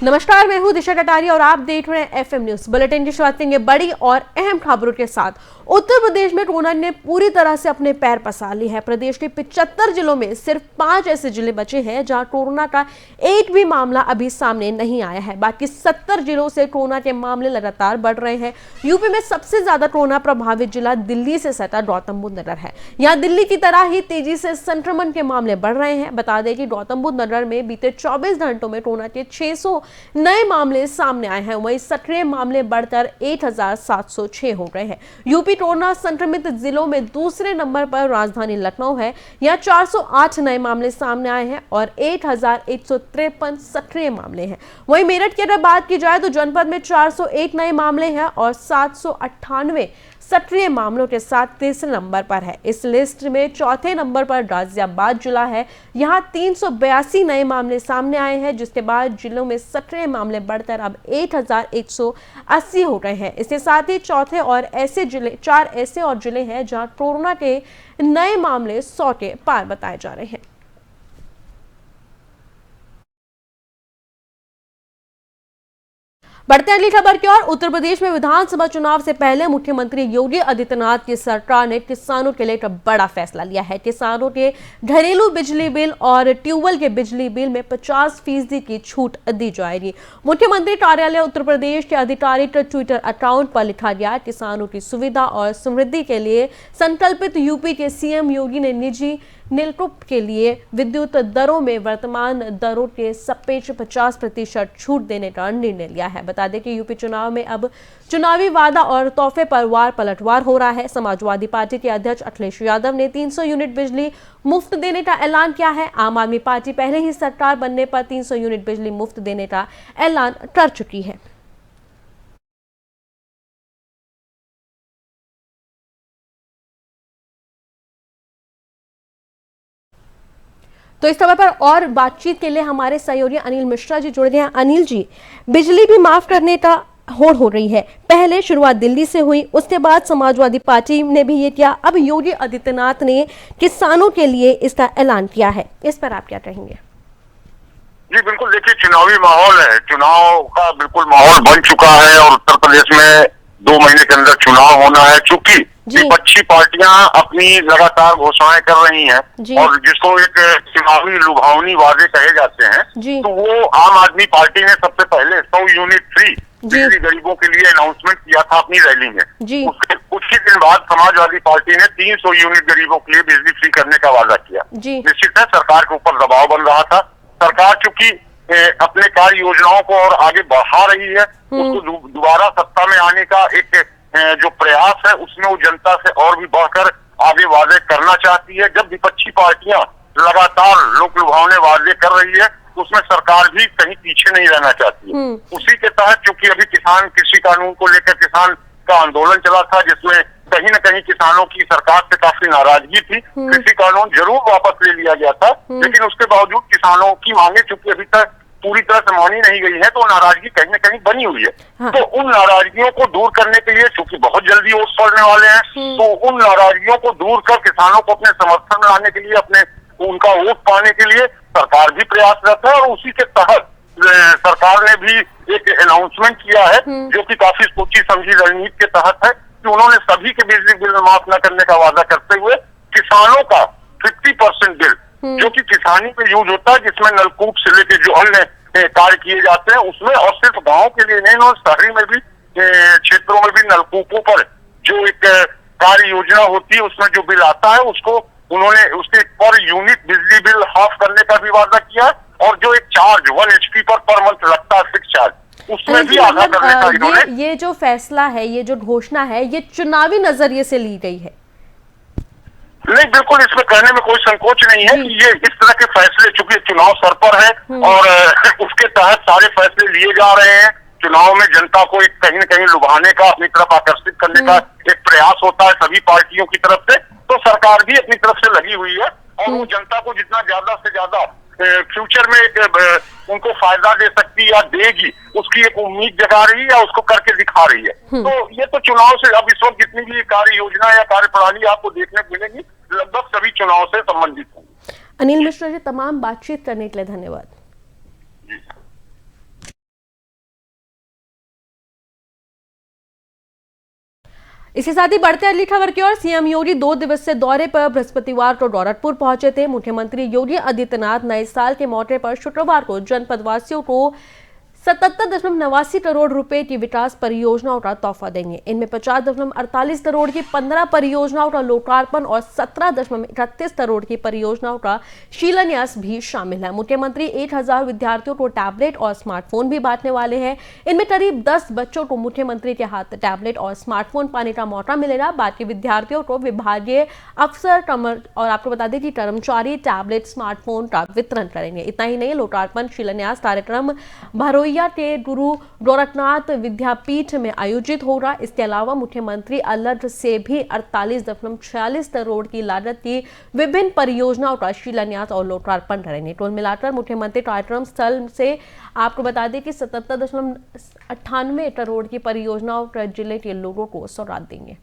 नमस्कार, मैं हूं दिशा कटारिया और आप देख रहे हैं एफएम न्यूज बुलेटिन की शुरुआत करेंगे बड़ी और अहम खबरों के साथ। उत्तर प्रदेश में कोरोना ने पूरी तरह से अपने पैर पसार ली है। प्रदेश के 75 जिलों में सिर्फ 5 ऐसे जिले बचे हैं जहां कोरोना का एक भी मामला अभी सामने नहीं आया है। बाकी 70 जिलों से कोरोना के मामले लगातार बढ़ रहे हैं। यूपी में सबसे ज्यादा कोरोना प्रभावित जिला दिल्ली से सटा गौतम बुद्ध नगर है। यहाँ दिल्ली की तरह ही तेजी से संक्रमण के मामले बढ़ रहे हैं। बता दें कि गौतम बुद्ध नगर में बीते 24 घंटों में कोरोना के 600 नए मामले सामने आए हैं। वहीं सक्रिय मामले बढ़कर 1706 हो गए हैं। यूपी कोरोना संक्रमित जिलों में दूसरे नंबर पर राजधानी लखनऊ है। यहाँ 408 नए मामले सामने आए हैं और 1153 सक्रिय मामले हैं। वहीं मेरठ की अगर बात की जाए तो जनपद में 401 नए मामले हैं और 798 सक्रिय मामलों के साथ तीसरे नंबर पर है। इस लिस्ट में चौथे नंबर पर गाजियाबाद जिला है। यहाँ 382 नए मामले सामने आए हैं, जिसके बाद जिलों में सक्रिय मामले बढ़कर अब 1180 हो गए हैं। इसके साथ ही चार ऐसे और जिले हैं जहां कोरोना के नए मामले 100 के पार बताए जा रहे हैं। बढ़ते अगली खबर की ओर। उत्तर प्रदेश में विधानसभा चुनाव से पहले मुख्यमंत्री योगी आदित्यनाथ की सरकार ने किसानों के लिए एक बड़ा फैसला लिया है। किसानों के घरेलू बिजली बिल और ट्यूबवेल के बिजली बिल में 50% की छूट दी जाएगी। मुख्यमंत्री कार्यालय उत्तर प्रदेश के आधिकारिक ट्विटर अकाउंट पर लिखा गया, किसानों की सुविधा और समृद्धि के लिए संकल्पित यूपी के सीएम योगी ने निजी नीलकूप के लिए विद्युत दरों में वर्तमान दरों के सापेक्ष 50% छूट देने का निर्णय लिया है। बता दें कि यूपी चुनाव में अब चुनावी वादा और तोहफे पर वार पलटवार हो रहा है। समाजवादी पार्टी के अध्यक्ष अखिलेश यादव ने 300 यूनिट बिजली मुफ्त देने का ऐलान किया है। आम आदमी पार्टी पहले ही सरकार बनने पर 300 यूनिट बिजली मुफ्त देने का ऐलान कर चुकी है। तो इस खबर पर और बातचीत के लिए हमारे सहयोगी अनिल मिश्रा जी जुड़ गए हैं। अनिल जी, बिजली भी माफ करने का होड़ हो रही है। पहले शुरुआत दिल्ली से हुई, उसके बाद समाजवादी पार्टी ने भी ये किया, अब योगी आदित्यनाथ ने किसानों के लिए इसका ऐलान किया है। इस पर आप क्या कहेंगे? जी बिल्कुल, देखिए चुनावी माहौल है, चुनाव का बिल्कुल माहौल बन चुका है और उत्तर प्रदेश में 2 महीने के अंदर चुनाव होना है। चूंकि विपक्षी पार्टियां अपनी लगातार घोषणाएं कर रही हैं और जिसको एक चुनावी लुभावनी वादे कहे जाते हैं, तो वो आम आदमी पार्टी ने सबसे पहले 100 यूनिट फ्री बिजली गरीबों के लिए अनाउंसमेंट किया था अपनी रैली में। उसके कुछ ही दिन बाद समाजवादी पार्टी ने 300 यूनिट गरीबों के लिए बिजली फ्री करने का वादा किया। निश्चित है सरकार के ऊपर दबाव बन रहा था। सरकार चूंकि अपने कार्य योजनाओं को और आगे बढ़ा रही है, उसको दोबारा सत्ता में आने का एक जो प्रयास है उसमें वो जनता से और भी बढ़कर आगे वादे करना चाहती है। जब विपक्षी पार्टियां लगातार लोक लुभावने वादे कर रही है तो उसमें सरकार भी कहीं पीछे नहीं रहना चाहती है। उसी के तहत चूंकि अभी किसान कृषि कानून को लेकर किसान का आंदोलन चला था, जिसमें कहीं न कहीं किसानों की सरकार से काफी नाराजगी थी। कृषि कानून जरूर वापस ले लिया गया था, लेकिन उसके बावजूद किसानों की मांगे चूंकि अभी तक पूरी तरह से मानी नहीं गई है, तो नाराजगी कहीं न कहीं बनी हुई है। तो उन नाराजगियों को दूर करने के लिए चूंकि बहुत जल्दी वोट पड़ने वाले हैं, तो उन नाराजगियों को दूर कर किसानों को अपने समर्थन में लाने के लिए, अपने उनका वोट पाने के लिए सरकार भी प्रयासरत है। और उसी के तहत सरकार ने भी एक अनाउंसमेंट किया है, जो कि काफी सोची समझी रणनीति के तहत है, कि उन्होंने सभी के बिजली बिल माफ न करने का वादा करते हुए किसानों का 50% बिल जो कि किसानी पे यूज होता है, जिसमें नलकूप से लेकर जो अन्य कार्य किए जाते हैं उसमें, और सिर्फ गांव के लिए नहीं और शहरी में भी क्षेत्रों में भी नलकूपों पर जो एक कार्य योजना होती है उसमें जो बिल आता है उसको उन्होंने उसके पर यूनिट बिजली बिल हाफ करने का भी वादा किया। और जो एक चार्ज 1 HP पर मंथ लगता है फिक्स चार्ज, उसमें भी आधा करने का इन्होंने। ये जो फैसला है, ये जो घोषणा है, ये चुनावी नजरिए से ली गई है? नहीं, बिल्कुल इसमें कहने में कोई संकोच नहीं है कि ये इस तरह के फैसले चूंकि चुनाव सर पर है और उसके तहत सारे फैसले लिए जा रहे हैं। चुनाव में जनता को एक कहीं न कहीं लुभाने का, अपनी तरफ आकर्षित करने का एक प्रयास होता है सभी पार्टियों की तरफ से। तो सरकार भी अपनी तरफ से लगी हुई है और वो जनता को जितना ज्यादा से ज्यादा फ्यूचर में एक उनको फायदा दे सकती या देगी, उसकी एक उम्मीद जगा रही है या उसको करके दिखा रही है। तो ये तो चुनाव से अब इस वक्त जितनी भी कार्य योजना या कार्य प्रणाली आपको देखने को मिलेगी, लगभग सभी चुनाव से संबंधित होंगी। अनिल मिश्रा जी, तमाम बातचीत करने के लिए धन्यवाद। इसी साथ ही बढ़ते अगली खबर की ओर। सीएम योगी 2 दिवसीय दौरे पर बृहस्पतिवार को गोरखपुर पहुंचे थे। मुख्यमंत्री योगी आदित्यनाथ नए साल के मौके पर शुक्रवार को जनपद वासियों को 77.89 करोड़ रुपए की विकास परियोजनाओं का तोहफा देंगे। इनमें 50.48 करोड़ की 15 परियोजनाओं का लोकार्पण और 17.31 करोड़ की परियोजनाओं का शिलान्यास भी शामिल है। मुख्यमंत्री 1000 विद्यार्थियों को टैबलेट और स्मार्टफोन भी बांटने वाले हैं। इनमें करीब 10 बच्चों को मुख्यमंत्री के हाथ टैबलेट और स्मार्टफोन पाने का मौका मिलेगा। बाकी विद्यार्थियों को विभागीय अफसर और आपको बता दें कि कर्मचारी टैबलेट स्मार्टफोन का वितरण करेंगे। इतना ही नहीं, लोकार्पण शिलान्यास कार्यक्रम भरोइया के गुरु गोरखनाथ विद्यापीठ में आयोजित होगा। इसके अलावा मुख्यमंत्री अलग से भी 48.46 करोड़ की लागत की विभिन्न परियोजनाओं का शिलान्यास और लोकार्पण करेंगे। कुल मिलाकर मुख्यमंत्री कार्यक्रम स्थल से आपको बता दें कि 77.98 करोड़ की परियोजनाओं का जिले के लोगों को सौगात देंगे।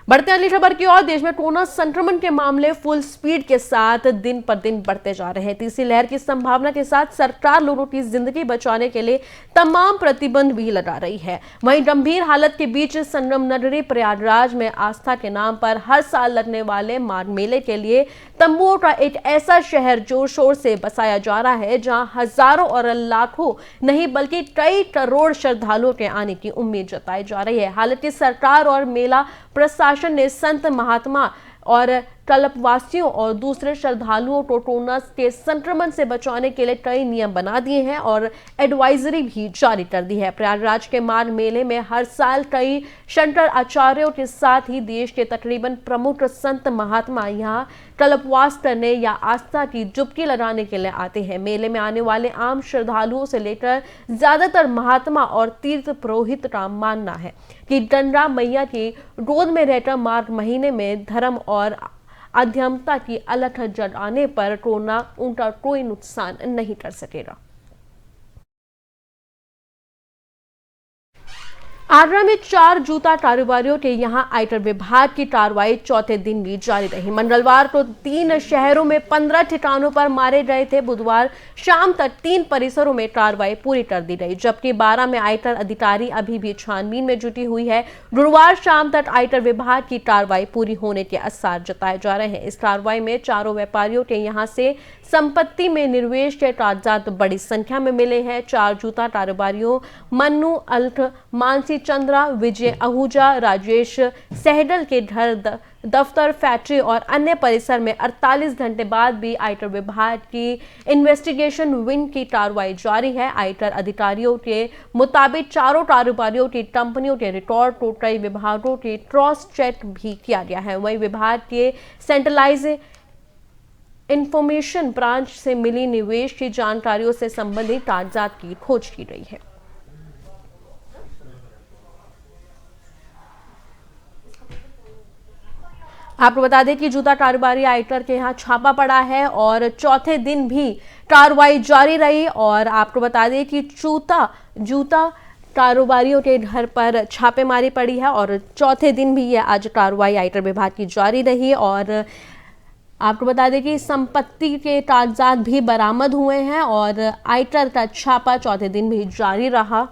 बढ़ते अगली खबर की ओर। देश में कोरोना संक्रमण के मामले फुल स्पीड के साथ दिन पर दिन बढ़ते जा रहे हैं। तीसरी लहर की संभावना के साथ सरकार लोगों की जिंदगी बचाने के लिए तमाम प्रतिबंध भी लगा रही है। वहीं गंभीर हालत के बीच संगम नगरी प्रयागराज में आस्था के नाम पर हर साल लगने वाले माघ मेले के लिए तंबुओं का एक ऐसा शहर जोर शोर से बसाया जा रहा है, जहां हजारों और लाखों नहीं बल्कि कई करोड़ श्रद्धालुओं के आने की उम्मीद जताई जा रही है। हालांकि सरकार और मेला प्रशासन ने संत महात्मा और कल्पवासियों और दूसरे श्रद्धालुओं को कोरोना के संक्रमण से बचाने के लिए कई नियम बना दिए हैं और एडवाइजरी भी जारी कर दी है। प्रयागराज के माघ मेले में हर साल कई शंकर आचार्यों के साथ ही देश के तकरीबन प्रमुख संत महात्मा यहाँ कल्पवास करने या आस्था की डुबकी लगाने के लिए आते हैं। मेले में आने वाले आम श्रद्धालुओं से लेकर ज्यादातर महात्मा और तीर्थ पुरोहित का मानना है कि गंगा मैया की गोद में रहकर माघ महीने में धर्म और अध्यमता की अलख जगाने पर कोरोना उनका कोई नुकसान नहीं कर सकेगा। आगरा में 4 जूता कारोबारियों के यहां आयकर विभाग की कार्रवाई चौथे दिन भी जारी रही। मंगलवार को 3 शहरों में 15 ठिकानों पर मारे गए थे। बुधवार शाम तक 3 परिसरों में कार्रवाई पूरी कर दी गई, जबकि 12 में आयकर अधिकारी अभी भी छानबीन में जुटी हुई है। गुरुवार शाम तक आयकर विभाग की कार्रवाई पूरी होने के आसार जताए जा रहे हैं। इस कार्रवाई में 4 व्यापारियों के यहां से संपत्ति में निवेश के कागजात बड़ी संख्या में मिले हैं। 4 जूता कारोबारियों मन्नू अल्ख, मानसी चंद्रा, विजय आहूजा, राजेश सहडल के घर, दफ्तर, फैक्ट्री और अन्य परिसर में 48 घंटे बाद भी आयकर विभाग की इन्वेस्टिगेशन विंग की कार्रवाई जारी है। आयकर अधिकारियों के मुताबिक 4 कारोबारियों की कंपनियों के रिकॉर्ड को कई विभागों के क्रॉस चेक भी किया गया है। वहीं विभाग के सेंट्रलाइज इंफॉर्मेशन ब्रांच से मिली निवेश की जानकारियों से संबंधित कागजात की खोज की गई है। आपको बता दें कि जूता कारोबारी आयकर के यहाँ छापा पड़ा है और चौथे दिन भी कार्रवाई जारी रही। और आपको बता दें कि जूता कारोबारियों के घर पर छापेमारी पड़ी है और चौथे दिन भी यह आज कार्रवाई आयकर विभाग की जारी रही। और आपको बता दें कि संपत्ति के कागजात भी बरामद हुए हैं और आयकर का छापा चौथे दिन भी जारी रहा।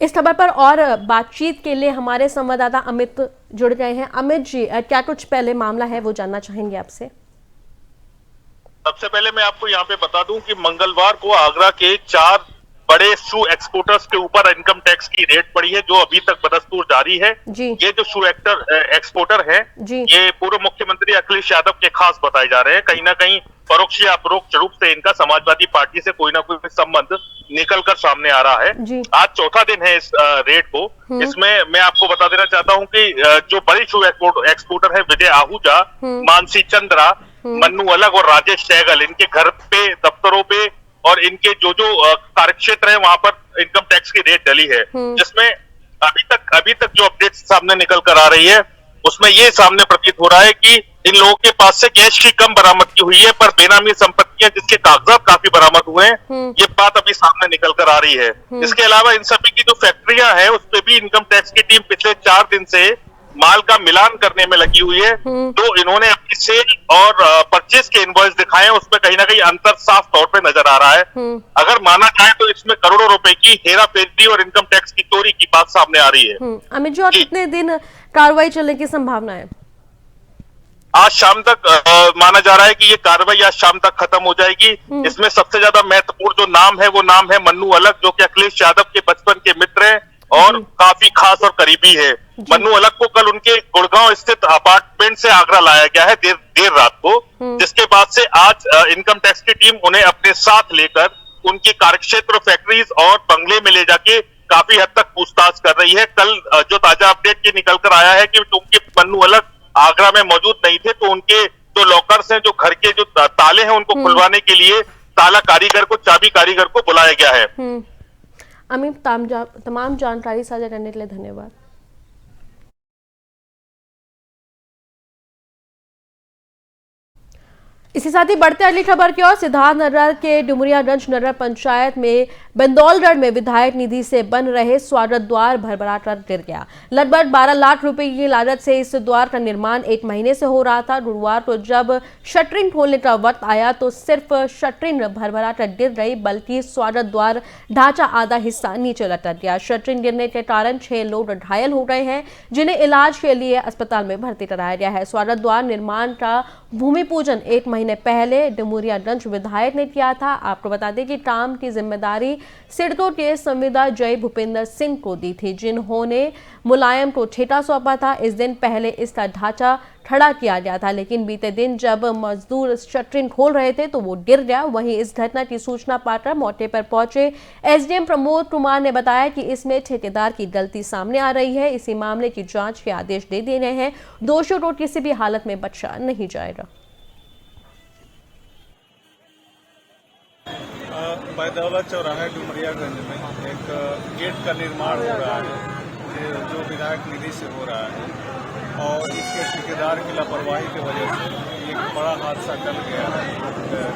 इस खबर पर और बातचीत के लिए हमारे संवाददाता अमित जुड़ गए हैं। अमित जी, क्या कुछ पहले मामला है वो जानना चाहेंगे आपसे। सबसे पहले मैं आपको यहाँ पे बता दूं कि मंगलवार को आगरा के 4 बड़े शू एक्सपोर्टर्स के ऊपर इनकम टैक्स की रेड पड़ी है, जो अभी तक बदस्तूर जारी है। ये जो शू एक्सपोर्टर है, ये पूर्व मुख्यमंत्री अखिलेश यादव के खास बताए जा रहे हैं। कहीं ना कहीं परोक्ष या अपरोक्ष रूप से इनका समाजवादी पार्टी से कोई ना कोई संबंध निकलकर सामने आ रहा है। आज चौथा दिन है इस रेड को। इसमें मैं आपको बता देना चाहता हूं कि जो बड़ी शू एक्सपोर्टर है विजय आहूजा, मानसी चंद्रा, मन्नू अलग और राजेश सहगल, इनके घर पे, दफ्तरों पे और इनके जो कार्यक्षेत्र है वहां पर इनकम टैक्स की रेट डली है, जिसमें अभी तक जो अपडेट सामने निकल कर आ रही है उसमें ये सामने प्रतीत हो रहा है कि इन लोगों के पास से कैश की कम बरामदगी हुई है, पर बेनामी संपत्तियां जिसके कागजात काफी बरामद हुए हैं, ये बात अभी सामने निकल कर आ रही है। इसके अलावा इन सभी की जो फैक्ट्रियां हैं उस पर भी इनकम टैक्स की टीम पिछले 4 दिन से माल का मिलान करने में लगी हुई है। तो इन्होंने अपनी सेल और परचेज के इनवॉइस दिखाए हैं, उसमें कहीं ना कहीं अंतर साफ तौर पे नजर आ रहा है। अगर माना जाए तो इसमें करोड़ों रुपए की हेरा फेरी और इनकम टैक्स की चोरी की बात सामने आ रही है। अमित जी, और कितने दिन कार्रवाई चलने की संभावना है? आज शाम तक माना जा रहा है कि ये कार्रवाई आज शाम तक खत्म हो जाएगी। इसमें सबसे ज्यादा महत्वपूर्ण जो नाम है वो नाम है मन्नू अलग, जो कि अखिलेश यादव के बचपन के मित्र हैं और काफी खास और करीबी है। मन्नू अलग को कल उनके गुड़गांव स्थित अपार्टमेंट से आगरा लाया गया है देर रात को, जिसके बाद से आज इनकम टैक्स की टीम उन्हें अपने साथ लेकर उनके कार्यक्षेत्र, फैक्ट्रीज और बंगले में ले जाके काफी हद तक पूछताछ कर रही है। कल जो ताजा अपडेट ये निकल कर आया है कि चूंकि मन्नू अलग आगरा में मौजूद नहीं थे, तो उनके जो लॉकर्स हैं, जो घर के जो ताले हैं, उनको खुलवाने के लिए ताला कारीगर को, चाबी कारीगर को बुलाया गया है। अमित, तमाम जानकारी साझा करने के लिए धन्यवाद। इसी साथ ही बढ़ते अगली खबर की ओर, सिद्धार्थनगर के डुमरियागंज नगर पंचायत में बंदौलगढ़ में विधायक निधि से बन रहे स्वागत द्वार भरभरा कर गिर गया। लगभग 12 लाख रुपए की लागत से इस द्वार का निर्माण 1 महीने से हो रहा था। गुरुवार को जब शटरिंग खोलने का वक्त आया तो सिर्फ शटरिंग भरभरा कर गिर गई, बल्कि स्वागत द्वार ढांचा आधा हिस्सा नीचे लटक गया। शटरिंग गिरने के कारण 6 लोग घायल हो गए हैं, जिन्हें इलाज के लिए अस्पताल में भर्ती कराया गया है। स्वागत द्वार निर्माण का भूमि पूजन 1 महीने पहले डुमरियागंज विधायक ने किया था। आपको बता दें कि काम की जिम्मेदारी सिडको के संविदा जय भूपेंद्र सिंह को दी थी, जिन्होंने मुलायम को ठेका सौंपा था। इस दिन पहले इसका ढांचा खड़ा किया गया था, लेकिन बीते दिन जब मजदूर शटरिंग खोल रहे थे तो वो गिर गया। वहीं इस घटना की सूचना पाकर मौके पर पहुंचे एसडीएम प्रमोद कुमार ने बताया कि इसमें ठेकेदार की गलती सामने आ रही है। इसी मामले की जांच के आदेश दे दिए गए हैं। दोषियों को किसी भी हालत में बख्शा नहीं जाएगा। बैदौलत चौराहे डुमरियागंज में एक गेट का निर्माण हो रहा है, जो विधायक निधि से हो रहा है, और इसके ठेकेदार की लापरवाही की वजह से एक बड़ा हादसा टल गया है।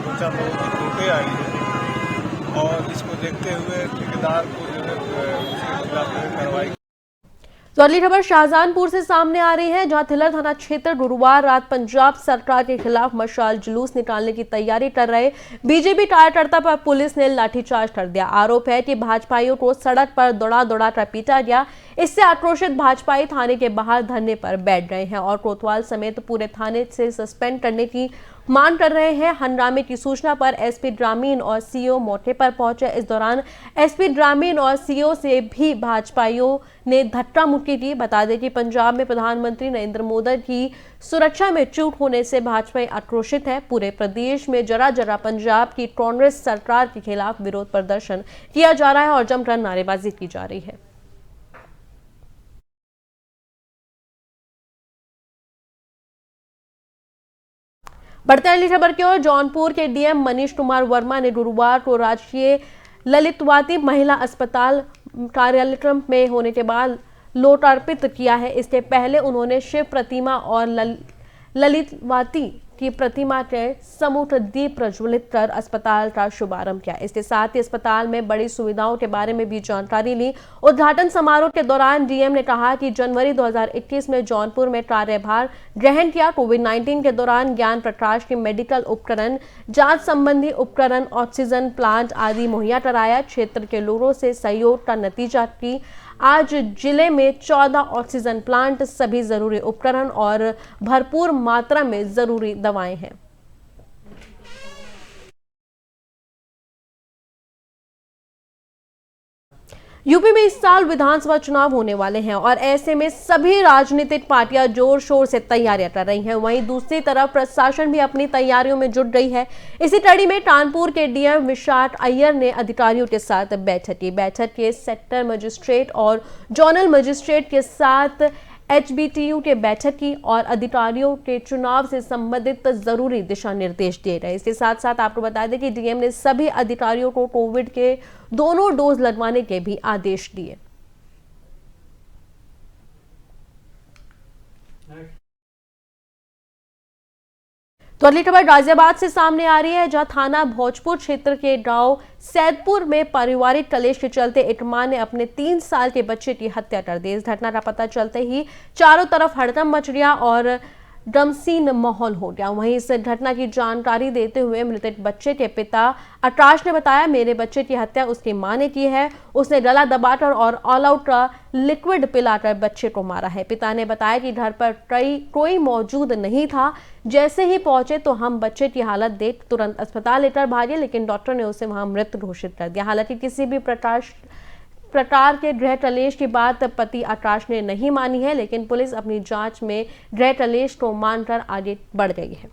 2-4 लोगों की चोटें आई है और इसको देखते हुए ठेकेदार को जो है उसके खिलाफ कार्रवाई। तो अगली खबर शाहजहानपुर से सामने आ रही है, जहां थिलर थाना क्षेत्र गुरुवार रात पंजाब सरकार के खिलाफ मशाल जुलूस निकालने की तैयारी कर रहे बीजेपी कार्यकर्ता पर पुलिस ने लाठीचार्ज कर दिया। आरोप है कि भाजपाइयों को सड़क पर दौड़ा कर पीटा गया। इससे आक्रोशित भाजपाई थाने के बाहर धरने पर बैठ गए हैं और कोतवाल समेत पूरे थाने से सस्पेंड करने की मांग कर रहे हैं। हंगामे की सूचना पर एसपी ग्रामीण और सीओ मौके पर पहुंचे। इस दौरान एसपी ग्रामीण और सीओ से भी भाजपाइयों ने धक्का मुक्की की। बता दें कि पंजाब में प्रधानमंत्री नरेंद्र मोदी की सुरक्षा में चूक होने से भाजपा आक्रोशित है। पूरे प्रदेश में जरा पंजाब की कांग्रेस सरकार के खिलाफ विरोध प्रदर्शन किया जा रहा है और जमकर नारेबाजी की जा रही है। बढ़ते अगली खबर की ओर, जौनपुर के डीएम मनीष कुमार वर्मा ने गुरुवार को राजकीय ललितवाती महिला अस्पताल कार्यक्रम में होने के बाद लोकार्पित किया है। इसके पहले उन्होंने शिव प्रतिमा और ललितवाती की प्रतिमा के समूह दीप प्रज्वलित कर अस्पताल का शुभारंभ किया। इसके साथ ही अस्पताल में बड़ी सुविधाओं के बारे में भी जानकारी ली। उद्घाटन समारोह के दौरान डीएम ने कहा कि जनवरी 2021 में जौनपुर में कार्यभार ग्रहण किया। कोविड-19 के दौरान ज्ञान प्रकाश के मेडिकल उपकरण, जांच संबंधी उपकरण, ऑक्सीजन प्लांट आदि मुहैया कराया। क्षेत्र के लोगों से सहयोग का नतीजा की आज जिले में 14 ऑक्सीजन प्लांट, सभी जरूरी उपकरण और भरपूर मात्रा में जरूरी दवाएं हैं। यूपी में इस साल विधानसभा चुनाव होने वाले हैं और ऐसे में सभी राजनीतिक पार्टियां जोर शोर से तैयारियां कर रही हैं। वहीं दूसरी तरफ प्रशासन भी अपनी तैयारियों में जुट गई है। इसी कड़ी में कानपुर के डीएम विशाख अय्यर ने अधिकारियों के साथ बैठक की। बैठक के सेक्टर मजिस्ट्रेट और जोनल मजिस्ट्रेट के साथ एचबीटीयू के बैठक की और अधिकारियों के चुनाव से संबंधित जरूरी दिशा निर्देश दिए गए। इसके साथ साथ आपको बता दें कि डीएम ने सभी अधिकारियों को कोविड के दोनों डोज लगवाने के भी आदेश दिए। तो अगली खबर गाजियाबाद से सामने आ रही है, जहां थाना भोजपुर क्षेत्र के गांव सैदपुर में पारिवारिक कलेश के चलते एक मां ने अपने 3 साल के बच्चे की हत्या कर दी। इस घटना का पता चलते ही चारों तरफ हड़कंप मच गया और गमसीन माहौल हो गया। वहीं इस घटना की जानकारी देते हुए मृतक बच्चे के पिता आकाश ने बताया, मेरे बच्चे की हत्या उसकी मां ने की है। उसने गला दबाकर और ऑल आउट का लिक्विड पिलाकर बच्चे को मारा है। पिता ने बताया कि घर पर कोई मौजूद नहीं था। जैसे ही पहुंचे तो हम बच्चे की हालत देख तुरंत अस्पताल लेकर भागे, लेकिन डॉक्टर ने उसे वहां मृत घोषित कर दिया। हालांकि किसी भी प्रकार के गृह कलेश की बात पति आकाश ने नहीं मानी है, लेकिन पुलिस अपनी जांच में गृह कलेश को मानकर आगे बढ़ गई है।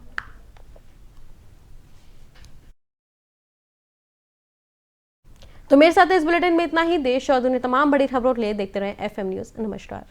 तो मेरे साथ इस बुलेटिन में इतना ही। देश और दुनिया तमाम बड़ी खबरों के लिए देखते रहें FM न्यूज़। नमस्कार।